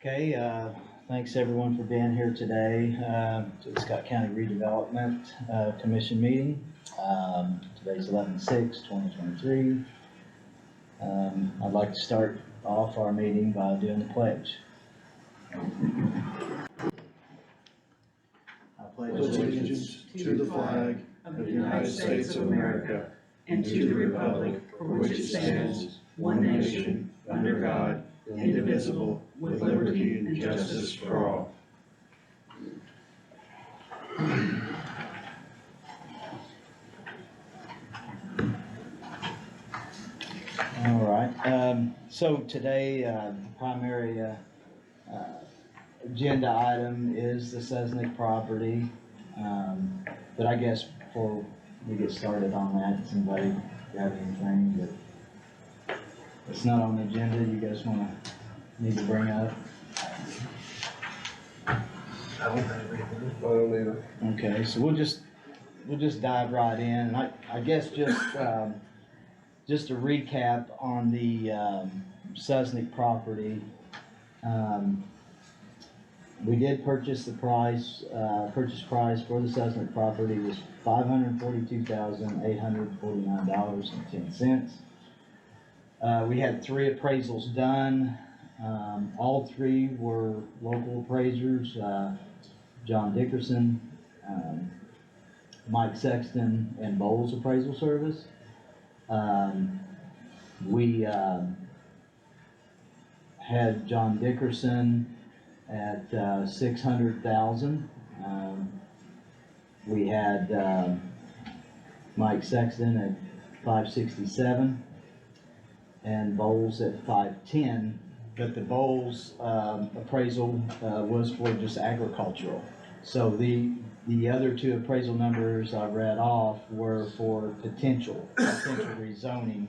Okay, thanks everyone for being here today to the Scott County Redevelopment Commission meeting. Today's 11/6/2023. I'd like to start off our meeting by doing the pledge. I pledge allegiance to the flag of the United States of America and to the republic for which it stands, one nation, under God, indivisible, with liberty and justice for all. All right. So today, primary agenda item is the Susnick property. But I guess before we get started on that, does anybody have anything that it's not on the agenda you guys need to bring up? I don't either. Okay, so we'll just dive right in. And I guess just a recap on the Susnick property. We did purchase the purchase price for the Susnick property was $542,849.10. We had 3 appraisals done. All 3 were local appraisers, John Dickerson, Mike Sexton, and Bowles Appraisal Service. We had John Dickerson at $600,000. We had Mike Sexton at $567,000 and Bowles at $510,000. But the Bowles appraisal was for just agricultural. So the other 2 appraisal numbers I read off were for potential rezoning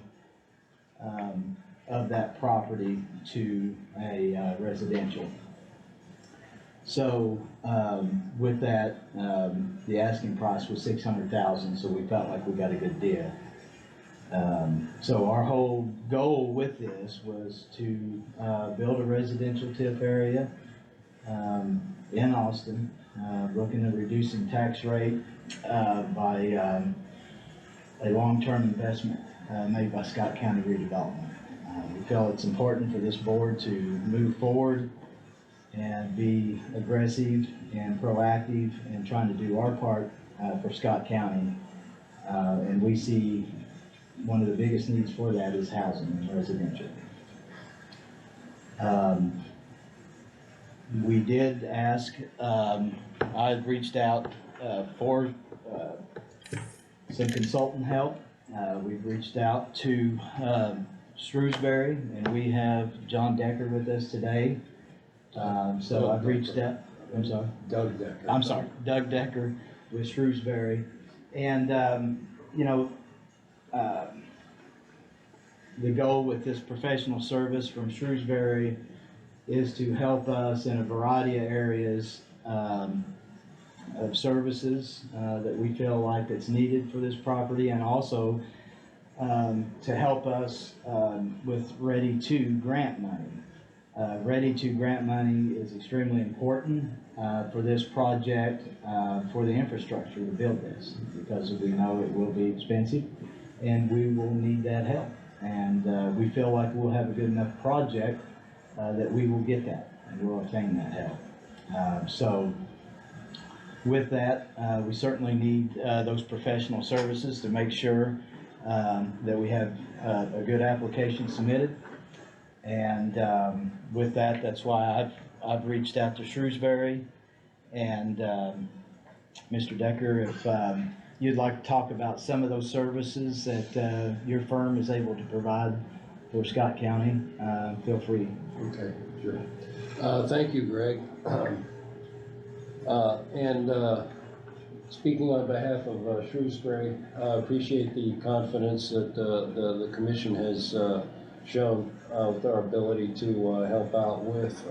of that property to a residential. So with that, the asking price was $600,000, so we felt like we got a good deal. So our whole goal with this was to build a residential TIF area in Austin, looking at reducing tax rate by a long-term investment made by Scott County Redevelopment. We feel it's important for this board to move forward and be aggressive and proactive in trying to do our part for Scott County. And we see one of the biggest needs for that is housing and residential. We did ask, I reached out for some consultant help. We've reached out to Shrewsbury, and we have John Decker with us today. So I've reached out, I'm sorry? Doug Decker. I'm sorry, Doug Decker with Shrewsbury. And, the goal with this professional service from Shrewsbury is to help us in a variety of areas of services that we feel like it's needed for this property, and also to help us with Ready to grant money. Ready to grant money is extremely important for this project, for the infrastructure to build this, because we know it will be expensive and we will need that help. And we feel like we'll have a good enough project that we will get that and we'll obtain that help. So with that, we certainly need those professional services to make sure that we have a good application submitted. And with that, that's why I've reached out to Shrewsbury. And Mr. Decker, if you'd like to talk about some of those services that your firm is able to provide for Scott County, feel free. Okay, sure. Thank you, Greg. Speaking on behalf of Shrewsbury, I appreciate the confidence that the commission has shown with our ability to help out with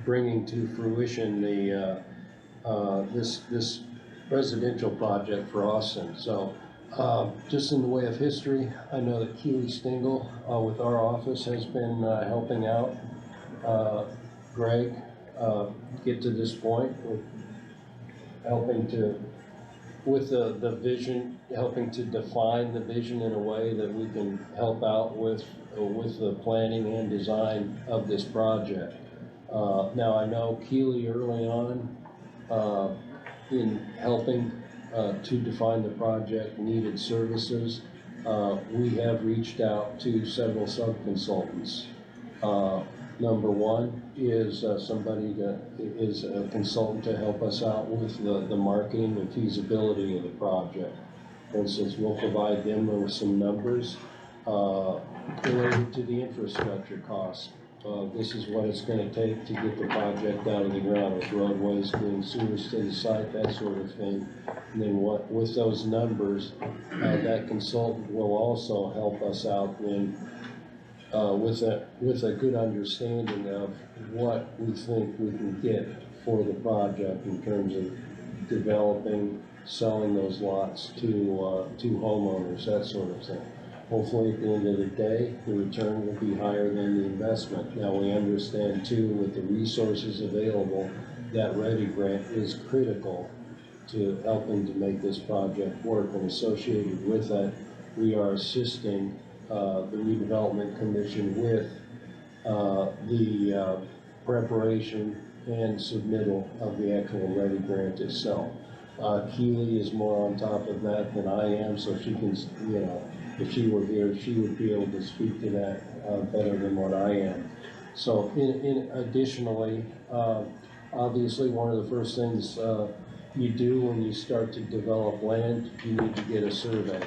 bringing to fruition the this residential project for Austin. So just in the way of history, I know that Keely Stingle with our office has been helping out Greg, get to this point with helping to, with the vision, helping to define the vision in a way that we can help out with the planning and design of this project. Now, I know Keely early on, in helping to define the project needed services. We have reached out to several sub-consultants. Number one is somebody that is a consultant to help us out with the marketing and feasibility of the project. For instance, we'll provide them with some numbers related to the infrastructure costs. This is what it's gonna take to get the project out of the ground, with roadways, getting sewers to the site, that sort of thing. And then with those numbers, that consultant will also help us out when, with a good understanding of what we think we can get for the project in terms of developing, selling those lots to homeowners, that sort of thing. Hopefully, at the end of the day, the return will be higher than the investment. Now, we understand too, with the resources available, that Ready Grant is critical to helping to make this project work. And associated with that, we are assisting the Redevelopment Commission with the preparation and submittal of the actual Ready Grant itself. Keely is more on top of that than I am, so she can, you know, if she were here, she would be able to speak to that better than what I am. So in additionally, obviously one of the first things you do when you start to develop land, you need to get a survey.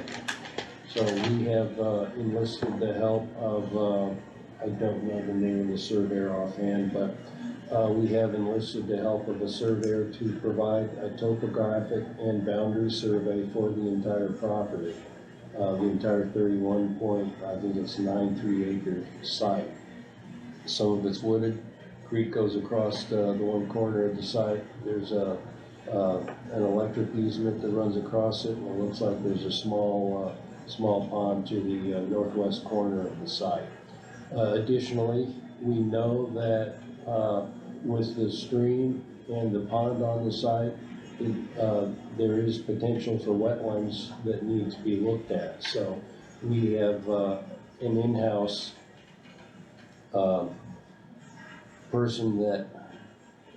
So we have enlisted the help of, I don't know the name of the surveyor offhand, but we have enlisted the help of a surveyor to provide a topographic and boundary survey for the entire property. The entire 31.93 acre site. Some of it's wooded. Creek goes across the one corner of the site. There's an electric easement that runs across it, and it looks like there's a small pond to the northwest corner of the site. Additionally, we know that with the stream and the pond on the site, there is potential for wetlands that need to be looked at. So we have an in-house person that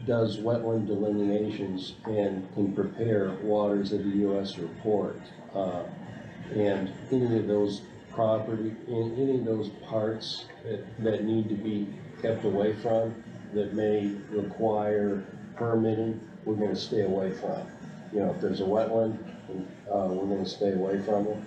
does wetland delineations and can prepare waters of the U.S. report. And any of those any of those parts that need to be kept away from, that may require permitting, we're going to stay away from. You know, if there's a wetland, we're going to stay away from it.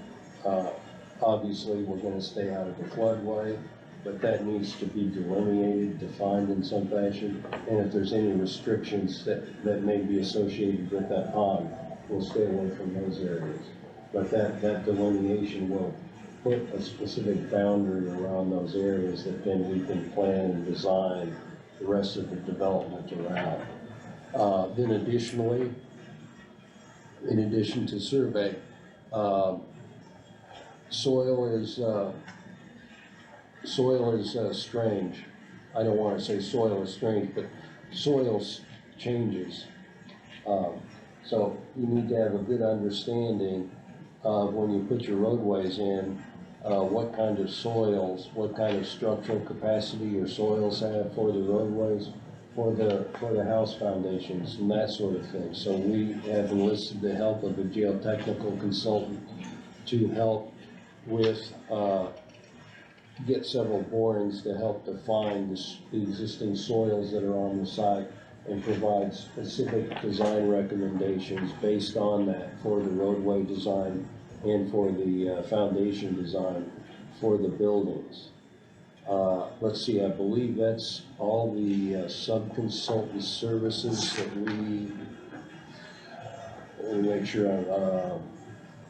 Obviously, we're going to stay out of the floodway, but that needs to be delineated, defined in some fashion. And if there's any restrictions that may be associated with that pond, we'll stay away from those areas. But that delineation will put a specific boundary around those areas that then we can plan and design the rest of the development around. Then additionally, in addition to survey, soil is strange. I don't want to say soil is strange, but soil changes. So you need to have a good understanding of when you put your roadways in, what kind of soils, what kind of structural capacity your soils have for the roadways, for the house foundations and that sort of thing. So we have enlisted the help of a geotechnical consultant to help with, get several borings to help define the existing soils that are on the site and provide specific design recommendations based on that for the roadway design and for the foundation design for the buildings. Let's see, I believe that's all the sub-consultant services that let me make sure I'm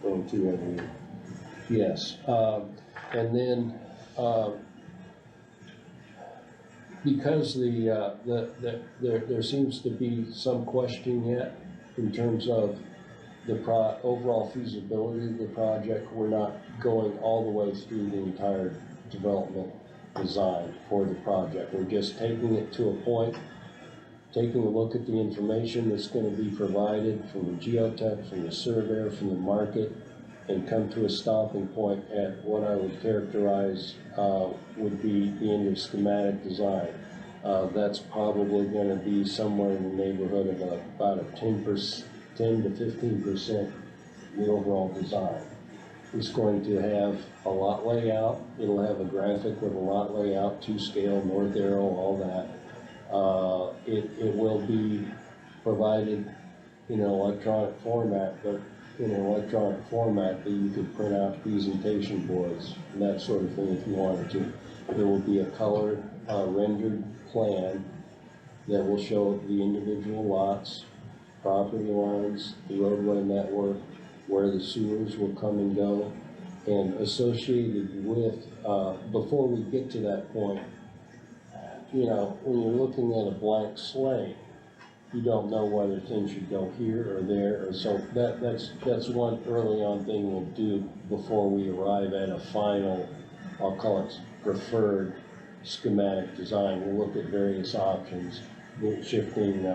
going to every, yes. And then because there seems to be some question yet in terms of the overall feasibility of the project, we're not going all the way through the entire development design for the project. We're just taking it to a point, taking a look at the information that's gonna be provided from the geotech, from the surveyor, from the market, and come to a stopping point at what I would characterize would be the end of schematic design. That's probably gonna be somewhere in the neighborhood of about a 10 to 15% the overall design. It's going to have a lot layout. It'll have a graphic with a lot layout, to scale, north arrow, all that. It will be provided in an electronic format, but in an electronic format that you could print out presentation boards and that sort of thing if you wanted to. There will be a colored rendered plan that will show the individual lots, property lines, the roadway network, where the sewers will come and go, and associated with, before we get to that point, you know, when you're looking at a blank slate, you don't know whether things should go here or there, or so that's one early on thing we'll do before we arrive at a final, I'll call it preferred schematic design. We'll look at various options, shifting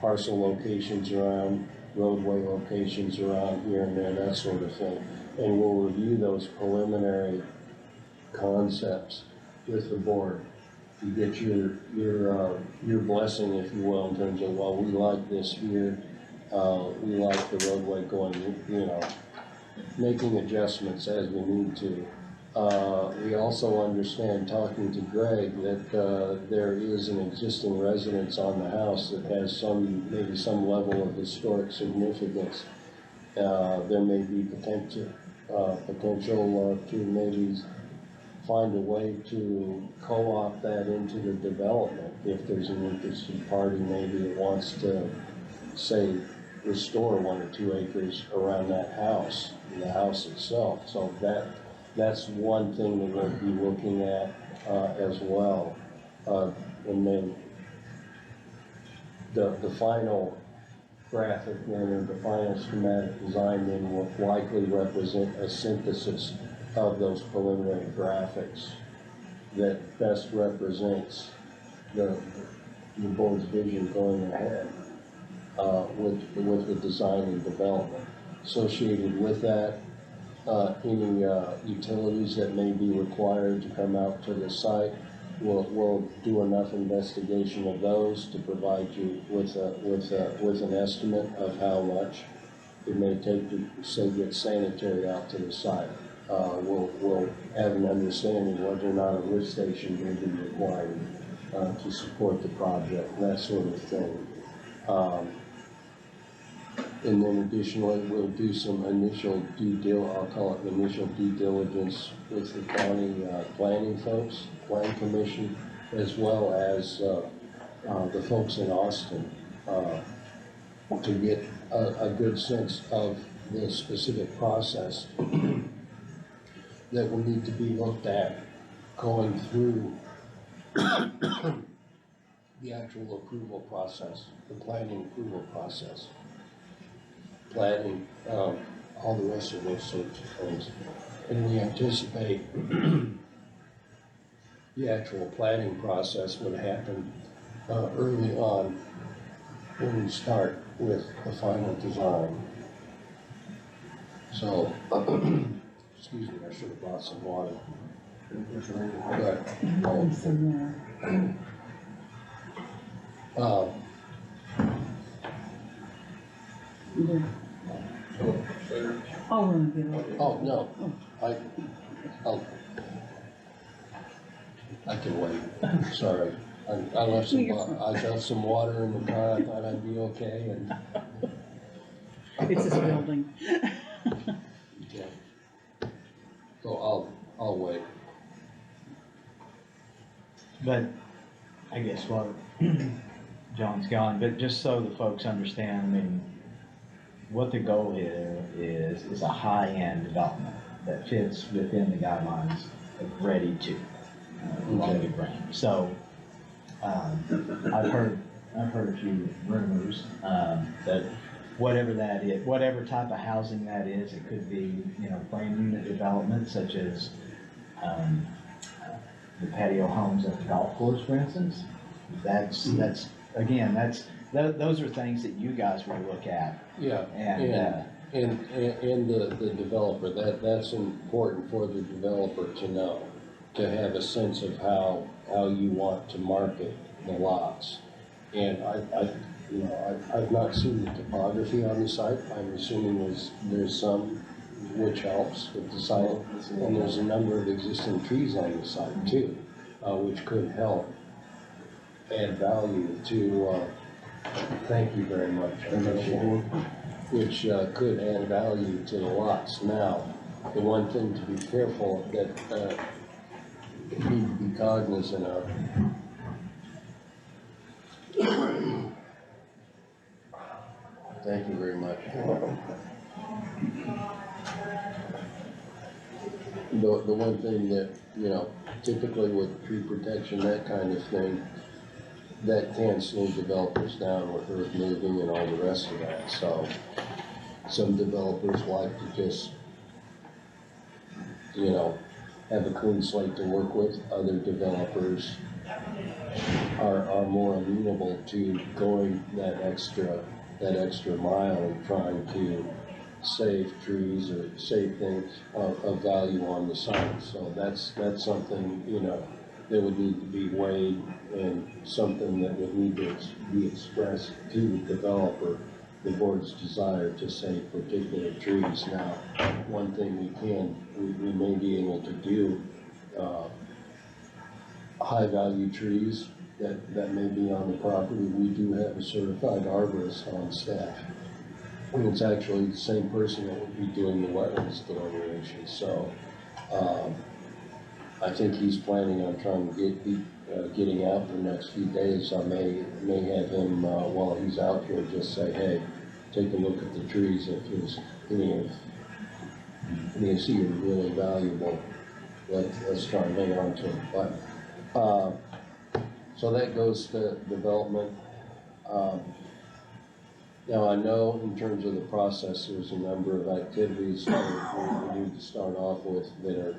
parcel locations around, roadway locations around here and there, that sort of thing. And we'll review those preliminary concepts with the board. You get your blessing, if you will, in terms of, well, we like this here, we like the roadway going, you know, making adjustments as we need to. We also understand, talking to Greg, that there is an existing residence on the house that has maybe some level of historic significance. There may be potential to maybe find a way to co-opt that into the development if there's an interested party maybe that wants to, say, restore 1 or 2 acres around that house, and the house itself. So that's one thing that we'll be looking at as well. And then the final graphic then, or the final schematic design then will likely represent a synthesis of those preliminary graphics that best represents the board's vision going ahead with the design and development. Associated with that, any utilities that may be required to come out to the site, we'll do enough investigation of those to provide you with an estimate of how much it may take to, say, get sanitary out to the site. We'll have an understanding whether or not a lift station may be required to support the project, that sort of thing. And then additionally, we'll do some initial I'll call it initial due diligence with the county planning folks, plan commission, as well as the folks in Austin to get a good sense of the specific process that will need to be looked at going through the actual approval process, the planning approval process, planning, all the rest of those sorts of things. And we anticipate the actual planning process would happen early on when we start with the final design. So, excuse me, I should have brought some water. Oh, no, I can wait, sorry. I left some water in the car, I thought I'd be okay, and. It's this building. Okay. So I'll wait. But I guess while John's gone, but just so the folks understand, I mean, what the goal here is a high-end development that fits within the guidelines of ready to market brand. So I've heard a few rumors that whatever that is, whatever type of housing that is, it could be, you know, planned unit development such as the patio homes at the golf course, for instance. That's, again, those are things that you guys will look at. Yeah, and the developer, that's important for the developer to know, to have a sense of how you want to market the lots. And I've not seen the topography on the site. I'm assuming there's some, which helps with the site. And there's a number of existing trees on the site too, which could help add value to, thank you very much, which could add value to the lots. Now, the one thing to be careful that we need to be cognizant of, thank you very much. The one thing that, typically with tree protection, that kind of thing, that can slow developers down with earth moving and all the rest of that. So some developers like to just, have a clean slate to work with. Other developers are more amenable to going that extra mile and trying to save trees or save things of value on the site. So that's something, that would need to be weighed, and something that would need to be expressed to the developer, the board's desire to save particular trees. Now, one thing we may be able to do, high value trees that may be on the property, we do have a certified arborist on staff. And it's actually the same person that would be doing the wetlands delineation. So, I think he's planning on trying to getting out in the next few days. I may have him, while he's out here, just say, hey, take a look at the trees. If there's any you see are really valuable, let's try and hang on to them. But, so that goes to development. Now I know in terms of the process, there's a number of activities that we need to start off with that are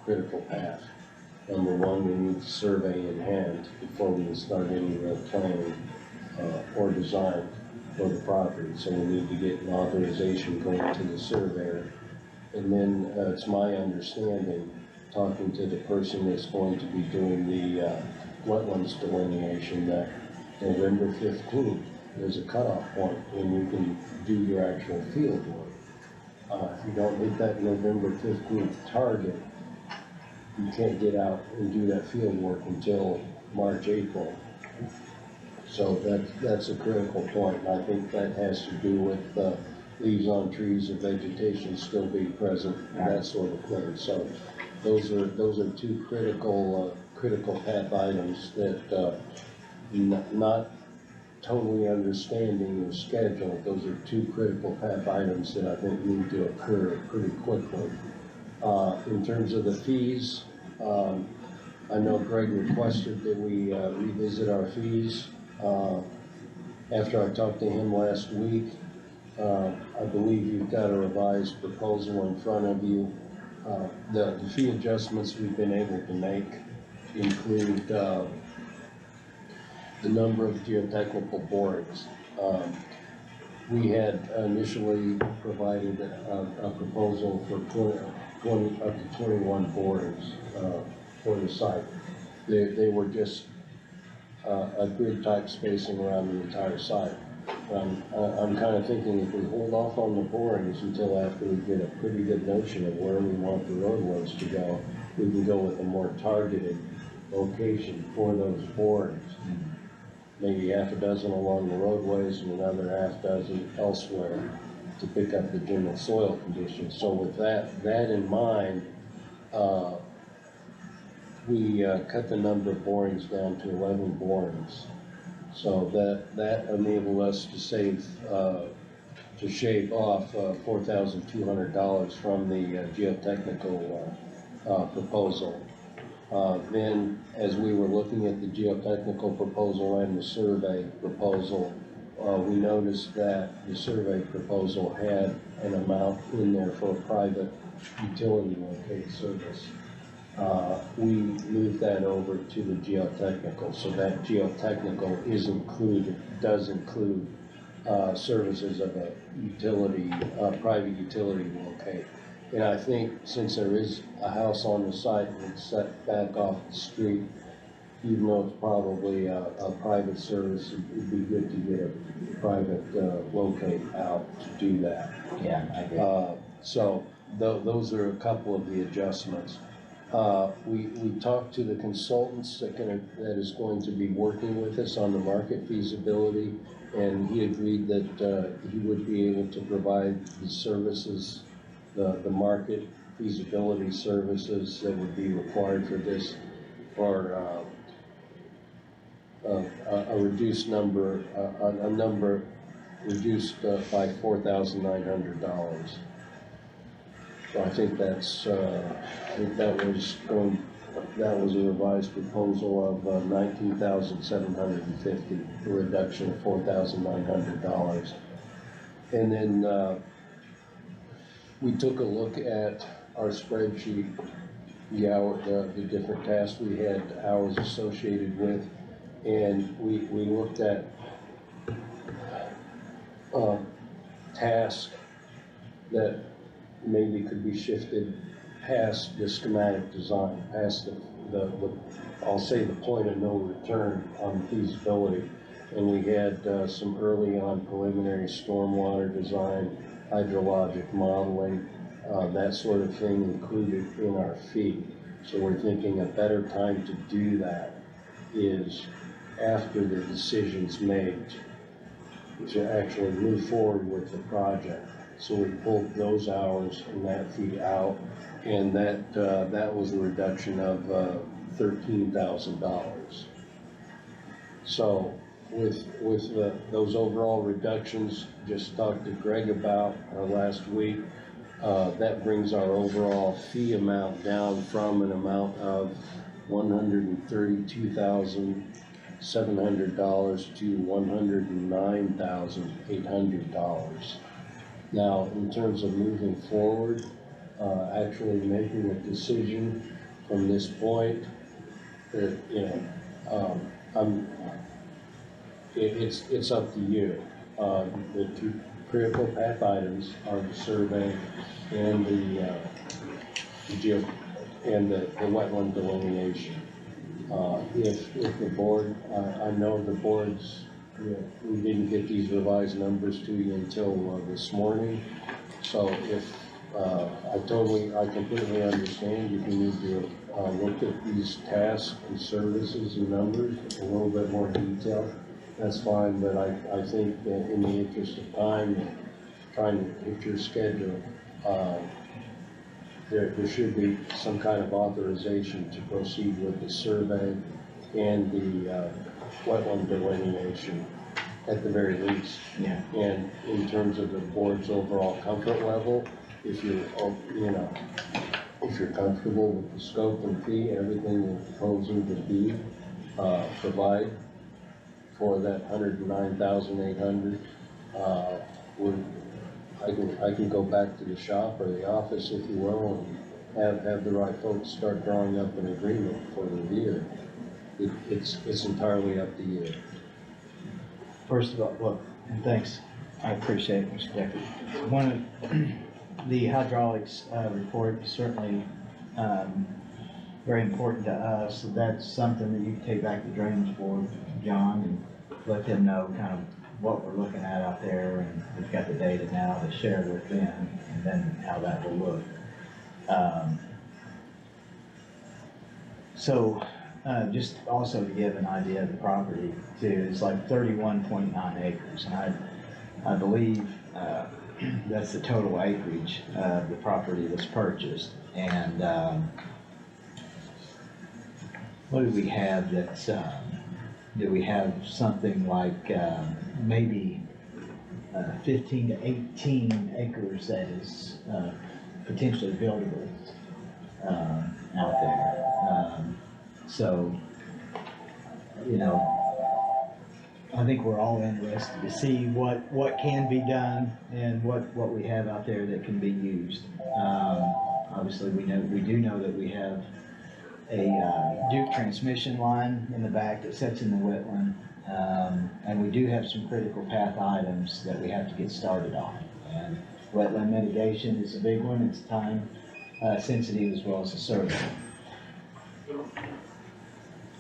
critical path. Number one, we need the survey in hand before we can start any real planning or design for the property. So we need to get an authorization going to the surveyor. And then it's my understanding, talking to the person that's going to be doing the wetlands delineation, that November 15th, there's a cutoff point when you can do your actual field work. If you don't hit that November 15th target, you can't get out and do that field work until March, April. So that's a critical point, and I think that has to do with leaves on trees or vegetation still being present, and that sort of thing. So those are two critical path items that not totally understanding your schedule. Those are two critical path items that I think need to occur pretty quickly. In terms of the fees, I know Greg requested that we revisit our fees. After I talked to him last week, I believe you've got a revised proposal in front of you. The fee adjustments we've been able to make include the number of geotechnical borings. We had initially provided a proposal for up to 21 borings for the site. They were just a grid type spacing around the entire site. I'm kind of thinking if we hold off on the borings until after we get a pretty good notion of where we want the roadways to go, we can go with a more targeted location for those borings. Maybe half a dozen along the roadways and another half dozen elsewhere to pick up the general soil conditions. So with that in mind, we cut the number of borings down to 11 borings. So that enabled us to shave off $4,200 from the geotechnical proposal. Then, as we were looking at the geotechnical proposal and the survey proposal, we noticed that the survey proposal had an amount in there for a private utility located service. we moved that over to the geotechnical, so that geotechnical does include services of a utility, private utility locate. And I think since there is a house on the site and it's set back off the street, even though it's probably a private service, it'd be good to get a private locate out to do that. Yeah, I agree. So those are a couple of the adjustments. We talked to the consultants that is going to be working with us on the market feasibility, and he agreed that he would be able to provide the services, the market feasibility services that would be required for this, for a reduced number, a number reduced by $4,900. So I think that's, I think that was a revised proposal of $19,750, a reduction of $4,900. And then we took a look at our spreadsheet, the different tasks we had hours associated with, and we looked at tasks that maybe could be shifted past the schematic design, past the I'll say the point of no return on feasibility. And we had some early on preliminary stormwater design, hydrologic modeling, that sort of thing included in our fee. So we're thinking a better time to do that is after the decision's made to actually move forward with the project. So we pulled those hours and that fee out, and that was a reduction of $13,000. So with those overall reductions, just talked to Greg about last week, that brings our overall fee amount down from an amount of $132,700 to $109,800. Now, in terms of moving forward, actually making a decision from this point, it's up to you. The two critical path items are the survey and the wetland delineation. If the board, I know the board's, we didn't get these revised numbers to you until this morning. So if, I completely understand if you need to look at these tasks and services and numbers in a little bit more detail, that's fine, but I think that in the interest of time, trying to hit your schedule, there should be some kind of authorization to proceed with the survey and the wetland delineation at the very least. Yeah. And in terms of the board's overall comfort level, if you're, if you're comfortable with the scope and fee, everything we're proposing to be, provide for that $109,800, I can go back to the shop or the office, if you will, and have the right folks start drawing up an agreement for review. It's entirely up to you. First of all, look, and thanks, I appreciate it, Mr. Decker. One of the hydraulics report is certainly very important to us. So that's something that you can take back to the Drainage Board, John, and let them know kind of what we're looking at out there, and we've got the data now to share with them, and then how that will look. Just also to give an idea of the property too, it's like 31.9 acres, and I believe that's the total acreage of the property that's purchased. And what do we have that's, do we have something like maybe 15 to 18 acres that is potentially buildable out there. I think we're all interested to see what can be done and what we have out there that can be used. Obviously, we do know that we have Duke transmission line in the back that sits in the wetland. And we do have some critical path items that we have to get started on. And wetland mitigation is a big one. It's time sensitive as well as a survey.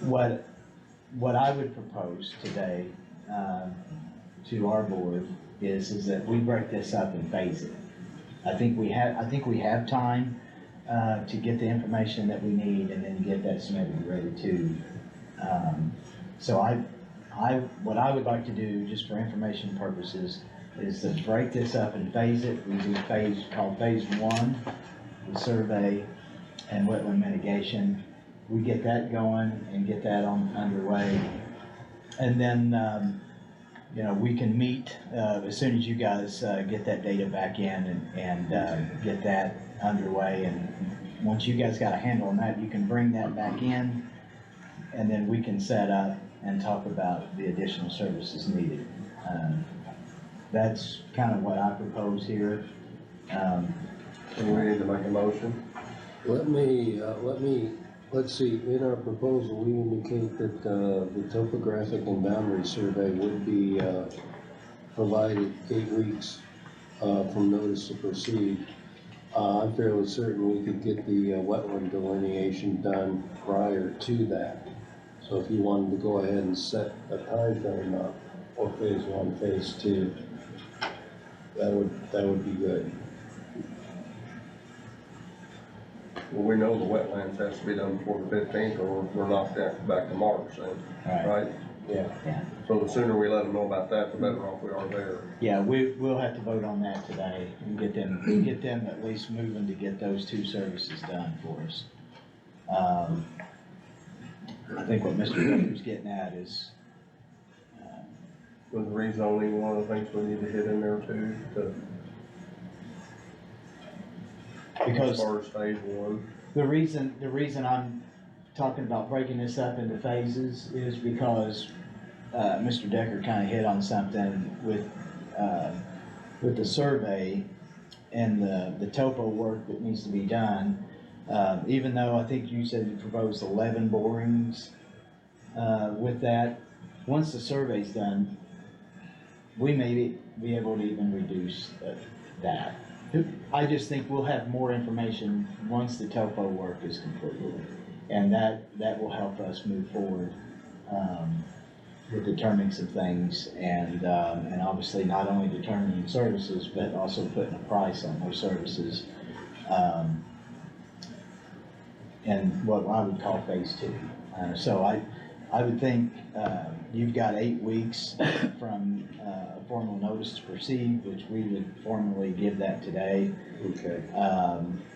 What I would propose today to our board is that we break this up and phase it. I think we have time to get the information that we need and then get that submitted ready to. So what I would like to do, just for information purposes, is to break this up and phase it. We do called phase 1, the survey and wetland mitigation. We get that going and get that underway. And then, we can meet as soon as you guys get that data back in and get that underway. And once you guys got a handle on that, you can bring that back in, and then we can set up and talk about the additional services needed. That's kind of what I propose here. Do we need to make a motion? Let's see, in our proposal, we indicate that the topographic and boundary survey would be provided 8 weeks from notice to proceed. I'm fairly certain we could get the wetland delineation done prior to that. So if you wanted to go ahead and set a time frame up for phase 1, phase 2, that would be good. Well, we know the wetlands has to be done before the 15th, or we're knocked out back to March then, right? Yeah. So the sooner we let them know about that, the better off we are there. Yeah, we'll have to vote on that today and get them at least moving to get those 2 services done for us. I think what Mr. Baker's getting at is, Was rezoning one of the things we need to hit in there too, as because far as phase 1? the reason I'm talking about breaking this up into phases is because Mr. Decker kind of hit on something with the survey and the topo work that needs to be done. Even though I think you said you proposed 11 borings with that, once the survey's done, we may be able to even reduce that. I just think we'll have more information once the topo work is completed, and that will help us move forward with determining some things, and obviously not only determining services, but also putting a price on those services, and what I would call phase 2. So I would think you've got 8 weeks from a formal notice to proceed, which we would formally give that today. Okay.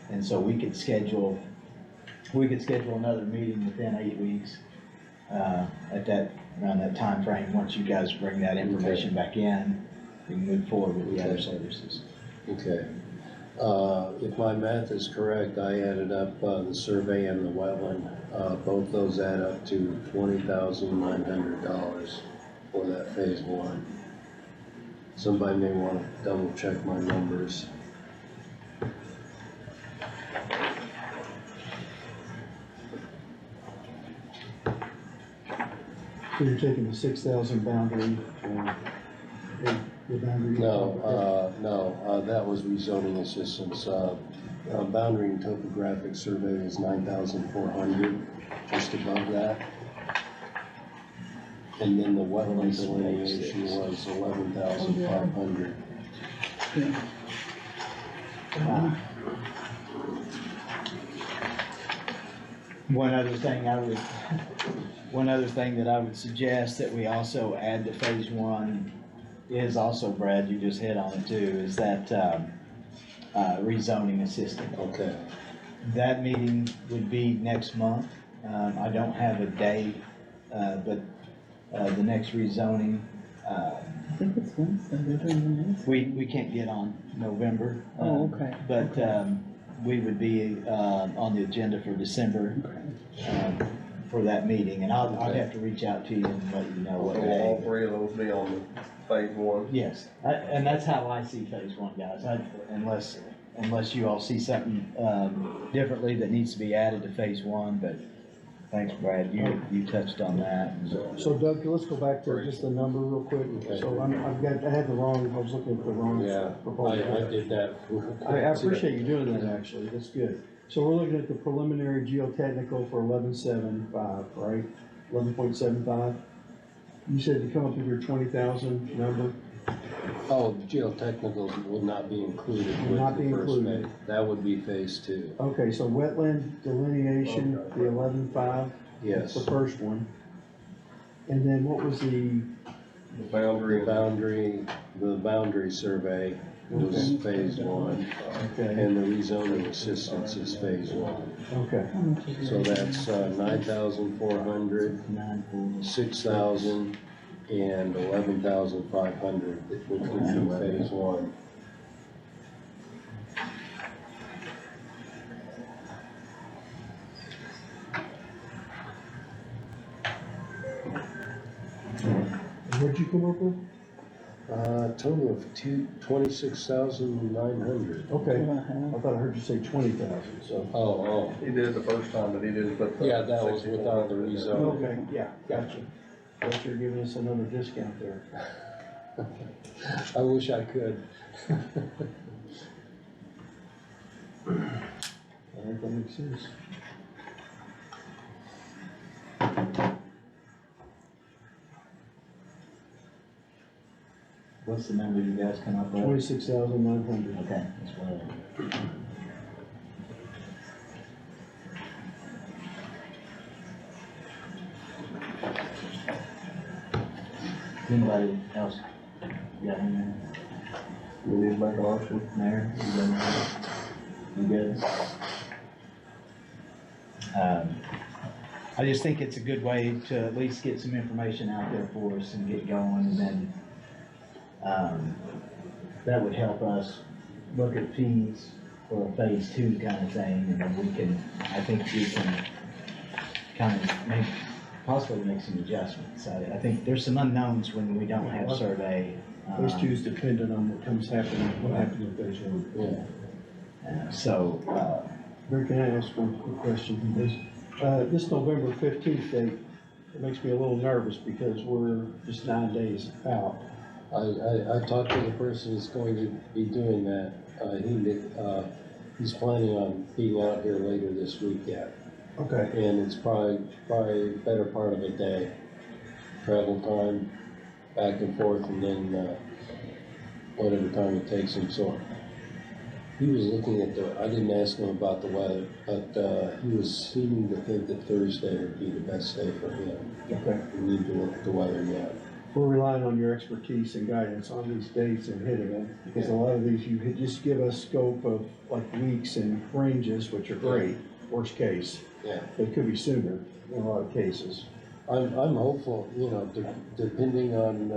And so we could schedule another meeting within 8 weeks around that time frame. Once you guys bring that information back in, we can move forward with the other services. Okay. If my math is correct, I added up the survey and the wetland. Both those add up to $20,900 for that phase 1. Somebody may want to double check my numbers. So you're taking the 6,000 boundary for the boundary? No, that was rezoning assistance. Boundary and topographic survey was 9,400, just above that. And then the wetland delineation was 11,500. One other thing that I would suggest that we also add to phase 1 is also, Brad, you just hit on it too, is that rezoning assistant. Okay. That meeting would be next month. I don't have a date, but the next rezoning, I think it's Wednesday, they're doing Wednesday. we can't get on November. Oh, okay. But we would be on the agenda for December for that meeting, and I'd have to reach out to you and let you know what So day. all 3 of those be on the phase 1? Yes, and that's how I see phase 1, guys. Unless you all see something differently that needs to be added to phase 1, but thanks, Brad, you touched on that. So Doug, let's go back to just the number real quick. Okay. So I had the wrong, I was looking at the wrong Yeah, proposal. I did that. I appreciate you doing that, actually, that's good. So we're looking at the preliminary geotechnical for 11.75, right? 11.75? You said to come up with your 20,000 number? Oh, geotechnicals would not be included Would with not the be first included. phase. That would be phase two. Okay, so wetland delineation, the 11.5? Yes. That's the first one. And then what was the, The boundary survey was phase one, okay, and the rezoning assistance is phase one. okay. How much is So it? that's 9,400, 6,000, and 11,500, which would be phase one. What'd you come up with? Total of 26,900. Okay, Uh-huh. I thought I heard you say 20,000, so. Oh, He did it the first time, but he didn't put the. Yeah, that was without the 6,400. rezone. Okay, yeah, gotcha. Guess you're giving us another discount there. I wish I could. I think that makes sense. What's the number you guys come up with? 26,900. Okay, that's well. Anybody else got anything? We need to make a motion. Mayor, you got anything? You good? I just think it's a good way to at least get some information out there for us and get going, and then, that would help us look at fees for a phase two kind of thing, and then I think we can kind of possibly make some adjustments. I think there's some unknowns when we don't have survey. Phase two is dependent on what happens in phase one. Yeah. Rick, can I ask one quick question? This November 15th date, it makes me a little nervous because we're just 9 days out. I talked to the person that's going to be doing that. He's planning on being out here later this week yet. Okay. And it's probably better part of a day, travel time, back and forth, and then, whatever time it takes him, so. He was looking at I didn't ask him about the weather, but, he was seeming to think that Thursday would be the best day for him. Okay. We need to look at the weather yet. We're relying on your expertise and guidance on these dates and hitting them, because a lot of these, you could just give us scope of like weeks and ranges, which are great, worst case. Yeah. It could be sooner in a lot of cases. I'm hopeful, depending on,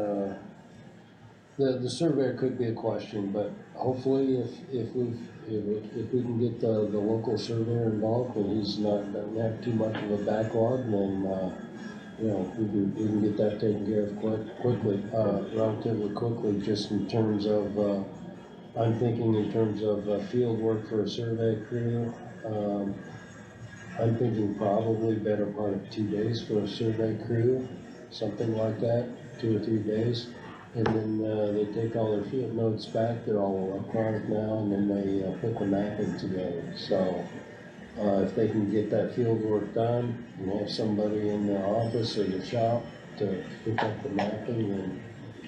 the surveyor could be a question, but hopefully if we can get the local surveyor involved and he's doesn't have too much of a backlog, then, we can get that taken care of quickly, relatively quickly, just in terms of, I'm thinking in terms of, field work for a survey crew. I'm thinking probably better part of 2 days for a survey crew, something like that, 2 or 3 days. And then, they take all their field notes back, they're all electronic now, and then they, put the mapping together. So, if they can get that field work done and have somebody in the office or the shop to pick up the mapping, then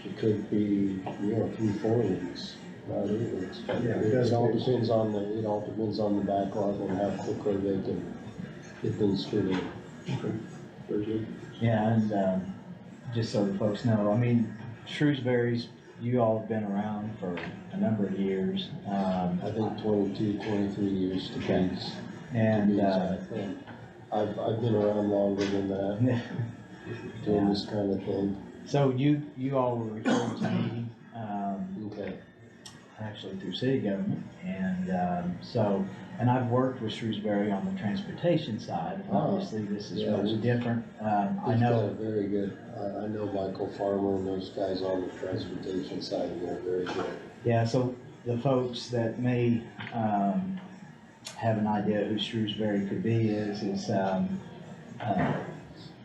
it could be, 3-4 weeks, not 8 weeks. But Yeah, it all depends on the backlog and how quickly they can get things figured out. Okay. Very good. Yeah, and, just so the folks know, I mean, Shrewsbury's, you all have been around for a number of years. I think 22, 23 years to Okay. be. And, I've been around longer than that, doing this kind of thing. so you all were referred to me, Okay. actually through city government, and, and I've worked with Shrewsbury on the transportation side. Obviously, this is Yeah, much different. I He's got a know, very good, I know Michael Farmer and those guys on the transportation side, they're very good. yeah, so the folks that may, have an idea who Shrewsbury could be is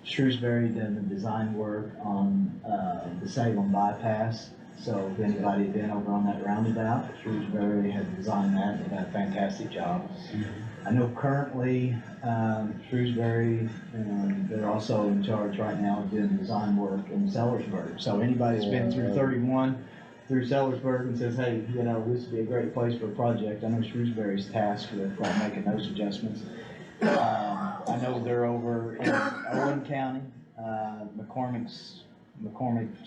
Shrewsbury done the design work on, the Salem bypass. So if anybody had been over on that roundabout, Shrewsbury had designed that, and done a fantastic job. I know currently, Shrewsbury, they're also in charge right now of doing design work in Sellersburg. So anybody's been through 31, through Sellersburg and says, hey, you know, this would be a great place for a project, I know Shrewsbury's tasked with making those adjustments. I know they're over in Owen County, McCormick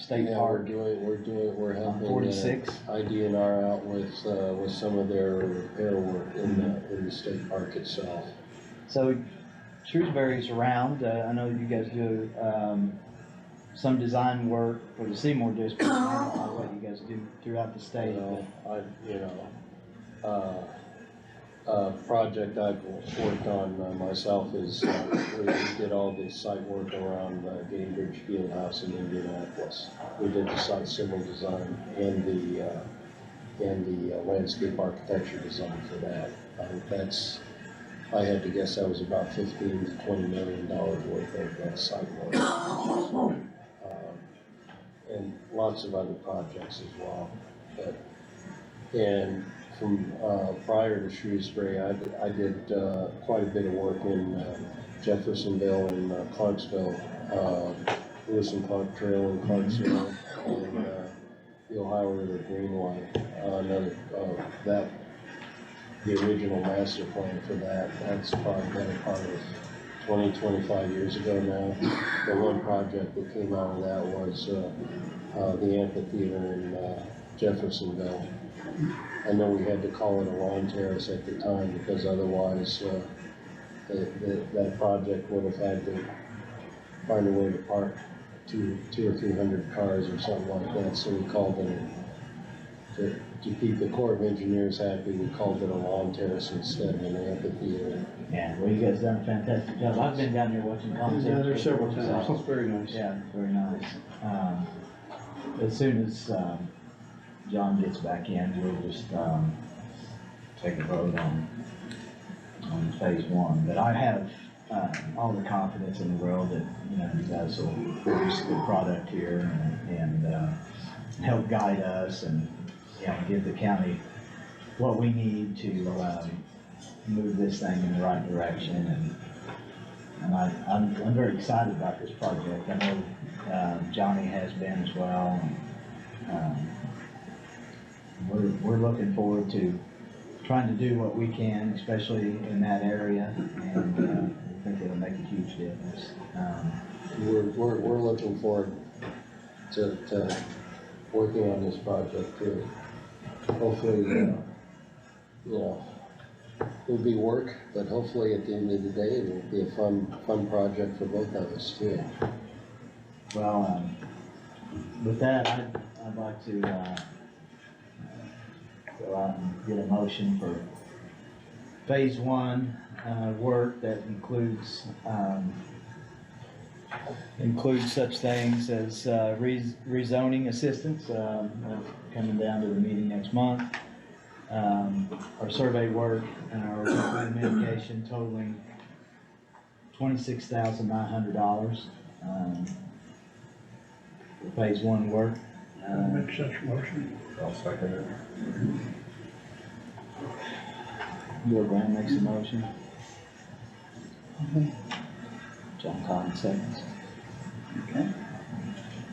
State Yeah, Park. we're helping 46. IDNR out with some of their repair work in the state park itself. So Shrewsbury's around, I know you guys do, some design work for the Seymour district, I don't know what you guys do throughout the state. Project I've worked on myself is, we did all the site work around Gamebridge Fieldhouse in Indianapolis. We did the site civil design and the landscape architecture design for that. I had to guess that was about $15 to $20 million worth of site work. And lots of other projects as well. And from prior to Shrewsbury, I did quite a bit of work in Jeffersonville and Clarksville, Lewis and Clark Trail in Clarksville, and the Ohio River Greenway. The original master plan for that's probably been a part of 20, 25 years ago now. The one project that came out of that was the amphitheater in Jeffersonville. I know we had to call it a lawn terrace at the time because otherwise that project would have had to find a way to park two or 300 cars or something like that. So we called it, to keep the Corps of Engineers happy, we called it a lawn terrace instead of an amphitheater. Yeah, well, you guys done a fantastic job. I've been down there watching concerts. Yeah, there's several before, times, so- it's very nice. Yeah, very nice. As soon as, John gets back in, we'll just, take a vote on phase one. But I have, all the confidence in the world that, you know, you guys will produce a good product here and help guide us and, you know, give the county what we need to, move this thing in the right direction. And I'm very excited about this project. I know, Johnny has been as well. And, we're looking forward to trying to do what we can, especially in that area, and we think it'll make a huge difference. We're looking forward to working on this project too. Hopefully, you know, it'll be work, but hopefully at the end of the day, it will be a fun project for both of us too. Well, with that, I'd like to go out and get a motion for phase one work that includes such things as rezoning assistance, coming down to the meeting next month, our survey work and our weed mitigation totaling $26,900 for phase one work. Make such a motion. I'll second it. Bill Graham makes a motion. John Collins seconds. Okay.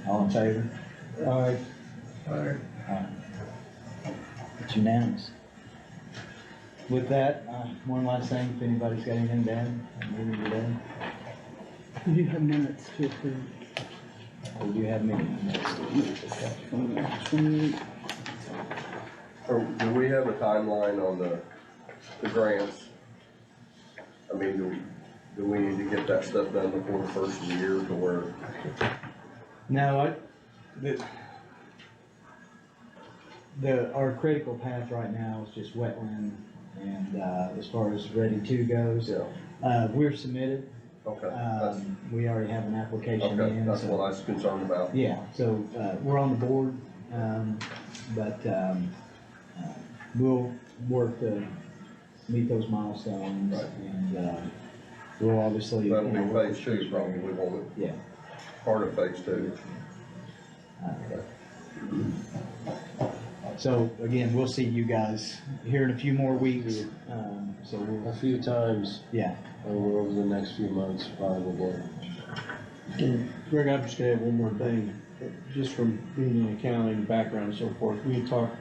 All in favor? Aye. Aye. It's unanimous. With that, one last thing, if anybody's got anything to add, maybe today, You have minutes to approve. or do you have meetings? 28. Do we have a timeline on the grants? I mean, do we need to get that stuff done before the first of the year to where? No, our critical path right now is just wetland, and, as far as ready to goes, we're submitted. Okay, We already have an application okay, in. that's so- what I was concerned about. Yeah, so, we're on the board, but, we'll work to meet those milestones Right. and, we'll obviously. That'll you know, be work phase with two, probably, won't it? Yeah. Part of phase two. So again, we'll see you guys here in a few more weeks, so A we'll, few times yeah. over the next few months, probably. And Greg, I'm just gonna add one more thing, just from being in accounting background and so forth, we had talked,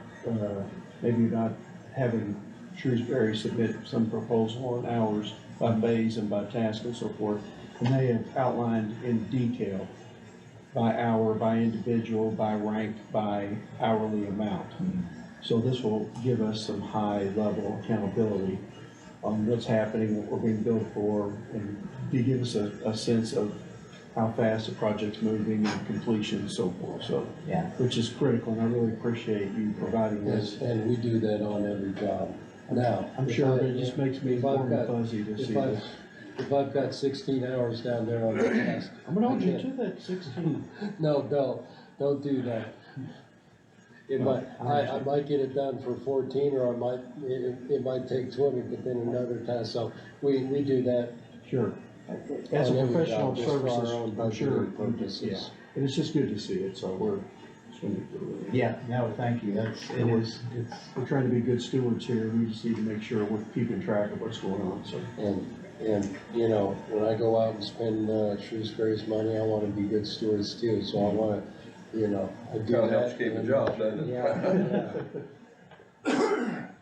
maybe about having Shrewsbury submit some proposal on hours by phase and by task and so forth, and they have outlined in detail by hour, by individual, by rank, by hourly amount. So this will give us some high level accountability on what's happening, what we're being billed for, and to give us a sense of how fast the project's moving and completion and so forth, so. Yeah. Which is critical, and I really appreciate you providing this. And we do that on every job. Now. I'm sure it just makes me if I've warm and got- fuzzy to see this. If I've got 16 hours down there on the task. I'm gonna hold you to that 16. No, don't do that. It might, I might get it done for 14, or it might take 20, but then another task, so we do that. Sure. As a on every professional job, just for our services, own I'm sure, budgeting purposes. yeah, and it's just good to see it, so we're, Yeah, no, thank you, it's, we're trying to be good stewards here, we just need to make sure we're keeping track of what's going on, so. And, you know, when I go out and spend Shrewsbury's money, I wanna be good stewards too, so I wanna, you know, I do Kinda that. helps keep a job, doesn't it? Yeah,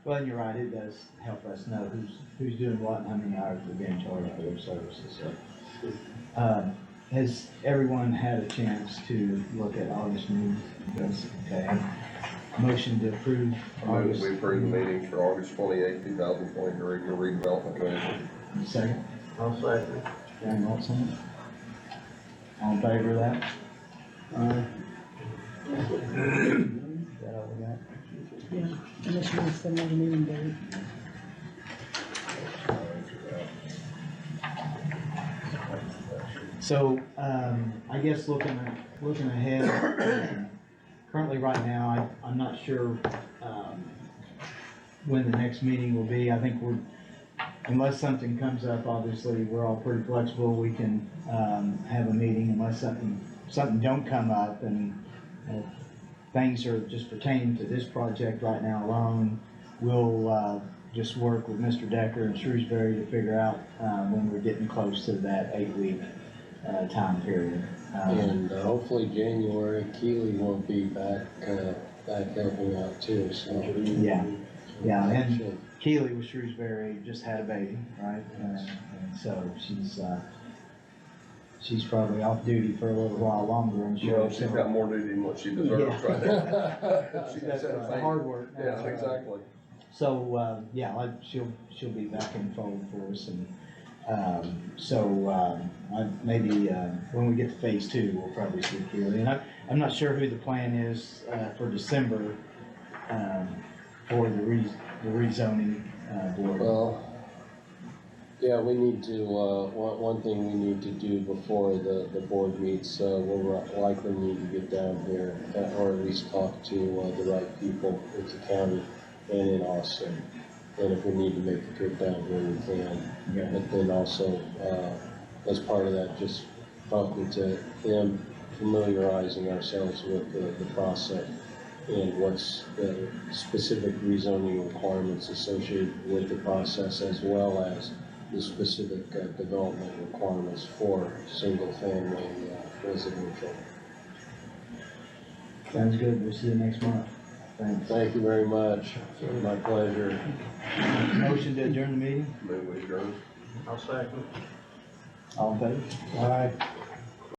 well, you're right, it does help us know who's doing what and how many hours we're being charged for their services, so. Has everyone had a chance to look at August meetings? Yes, okay. Motion to approve I move August. that we approve the meetings for August 28th, 2023, for redevelopment commission. Second, I'll second. Darren Watson. All in favor of that? Is that all we got? Yeah, unless you want to send out a meeting date. So, I guess looking ahead, currently right now, I'm not sure, when the next meeting will be. I think unless something comes up, obviously, we're all pretty flexible. We can, have a meeting unless something don't come up, and things are just pertaining to this project right now alone. We'll, just work with Mr. Decker and Shrewsbury to figure out, when we're getting close to that 8-week time period. and hopefully January, Keely will be back helping out too, so. Yeah, and Keely with Shrewsbury just had a baby, right? And so she's probably off duty for a little while longer, I'm sure. Well, she's got more duty than what she deserves right now. She That's does the that. hard work. Yeah, exactly. So, she'll be back in fold for us, and, maybe, when we get to phase 2, we'll probably see Keely. And I'm not sure who the plan is, for December, for the rezoning, board. Well, yeah, we need to, one thing we need to do before the board meets, we'll likely need to get down here, or at least talk to the right people at the county and in Austin. And if we need to make the trip down here, we can. Yeah. But then also, as part of that, just talking to them, familiarizing ourselves with the process and what's the specific rezoning requirements associated with the process, as well as the specific development requirements for single-family residential. Sounds good, we'll see you next month. Thanks. Thank you very much. My pleasure. Motion to adjourn the meeting, Move we adjourn. I'll second. all in favor? Aye.